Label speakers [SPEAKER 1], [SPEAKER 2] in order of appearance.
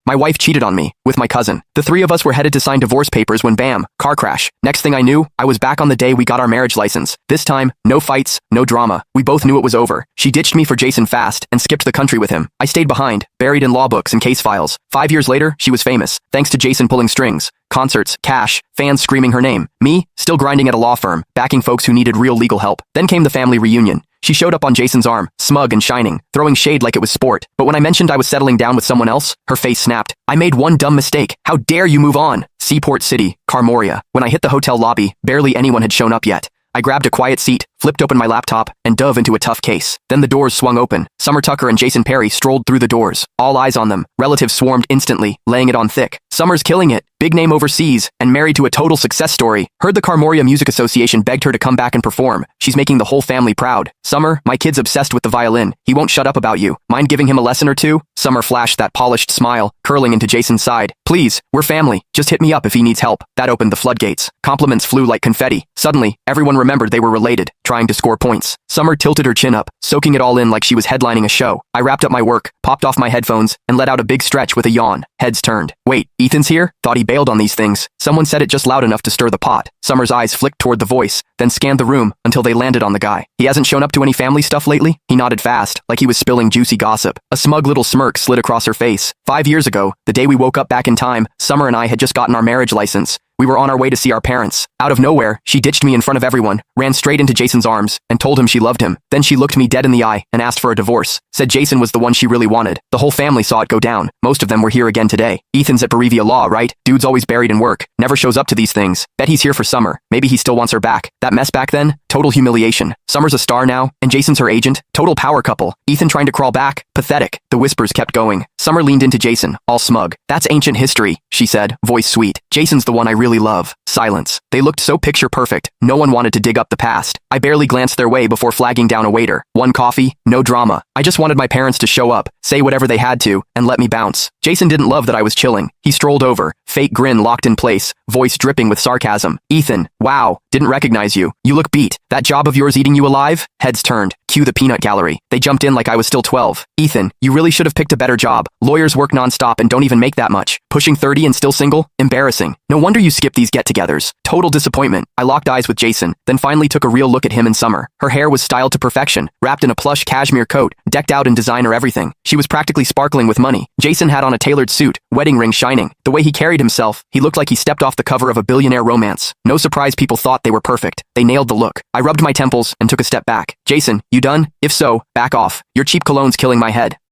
[SPEAKER 1] My wife cheated on me, with my cousin. The three of us were headed to sign divorce papers when bam, car crash. Next thing I knew, I was back on the day we got our marriage license. This time, no fights, no drama. We both knew it was over. She ditched me for Jason fast and skipped the country with him. I stayed behind, buried in law books and case files. 5 years later, she was famous, thanks to Jason pulling strings. Concerts, cash, fans screaming her name. Me, still grinding at a law firm, backing folks who needed real legal help. Then came the family reunion. She showed up on Jason's arm, smug and shining, throwing shade like it was sport. But when I mentioned I was settling down with someone else, her face snapped. I made one dumb mistake. How dare you move on? Seaport City, Carmoria. When I hit the hotel lobby, barely anyone had shown up yet. I grabbed a quiet seat, flipped open my laptop, and dove into a tough case. Then the doors swung open. Summer Tucker and Jason Perry strolled through the doors. All eyes on them. Relatives swarmed instantly, laying it on thick. Summer's killing it. Big name overseas, and married to a total success story. Heard the Carmoria Music Association begged her to come back and perform. She's making the whole family proud. Summer, my kid's obsessed with the violin. He won't shut up about you. Mind giving him a lesson or two? Summer flashed that polished smile, curling into Jason's side. Please, we're family. Just hit me up if he needs help. That opened the floodgates. Compliments flew like confetti. Suddenly, everyone remembered they were related, trying to score points. Summer tilted her chin up, soaking it all in like she was headlining a show. I wrapped up my work, popped off my headphones, and let out a big stretch with a yawn. Heads turned. Wait, Ethan's here? Thought he bailed on these things. Someone said it just loud enough to stir the pot. Summer's eyes flicked toward the voice, then scanned the room until they landed on the guy. He hasn't shown up to any family stuff lately? He nodded fast, like he was spilling juicy gossip. A smug little smirk slid across her face. 5 years ago, the day we woke up back in time, Summer and I had just gotten our marriage license. We were on our way to see our parents. Out of nowhere, she ditched me in front of everyone, ran straight into Jason's arms, and told him she loved him. Then she looked me dead in the eye and asked for a divorce. Said Jason was the one she really wanted. The whole family saw it go down. Most of them were here again today. Ethan's at Berevia Law, right? Dude's always buried in work. Never shows up to these things. Bet he's here for Summer. Maybe he still wants her back. That mess back then? Total humiliation. Summer's a star now, and Jason's her agent. Total power couple. Ethan trying to crawl back? Pathetic. The whispers kept going. Summer leaned into Jason, all smug. That's ancient history, she said, voice sweet. Jason's the one I really love. Silence. They looked so picture perfect. No one wanted to dig up the past. I barely glanced their way before flagging down a waiter. One coffee, no drama. I just wanted my parents to show up, say whatever they had to, and let me bounce. Jason didn't love that I was chilling. He strolled over, fake grin locked in place, voice dripping with sarcasm. Ethan, wow, didn't recognize you. You look beat. That job of yours eating you alive? Heads turned. Cue the peanut gallery. They jumped in like I was still 12. Ethan, you really should have picked a better job. Lawyers work nonstop and don't even make that much. Pushing 30 and still single? Embarrassing. No wonder you skip these get-togethers. Total disappointment. I locked eyes with Jason, then finally took a real look at him and Summer. Her hair was styled to perfection, wrapped in a plush cashmere coat, decked out in designer everything. She was practically sparkling with money. Jason had on a tailored suit, wedding ring shining. The way he carried himself, he looked like he stepped off the cover of a billionaire romance. No surprise people thought they were perfect. They nailed the look. I rubbed my temples and took a step back. Jason, you done? If so, back off. Your cheap cologne's killing my head.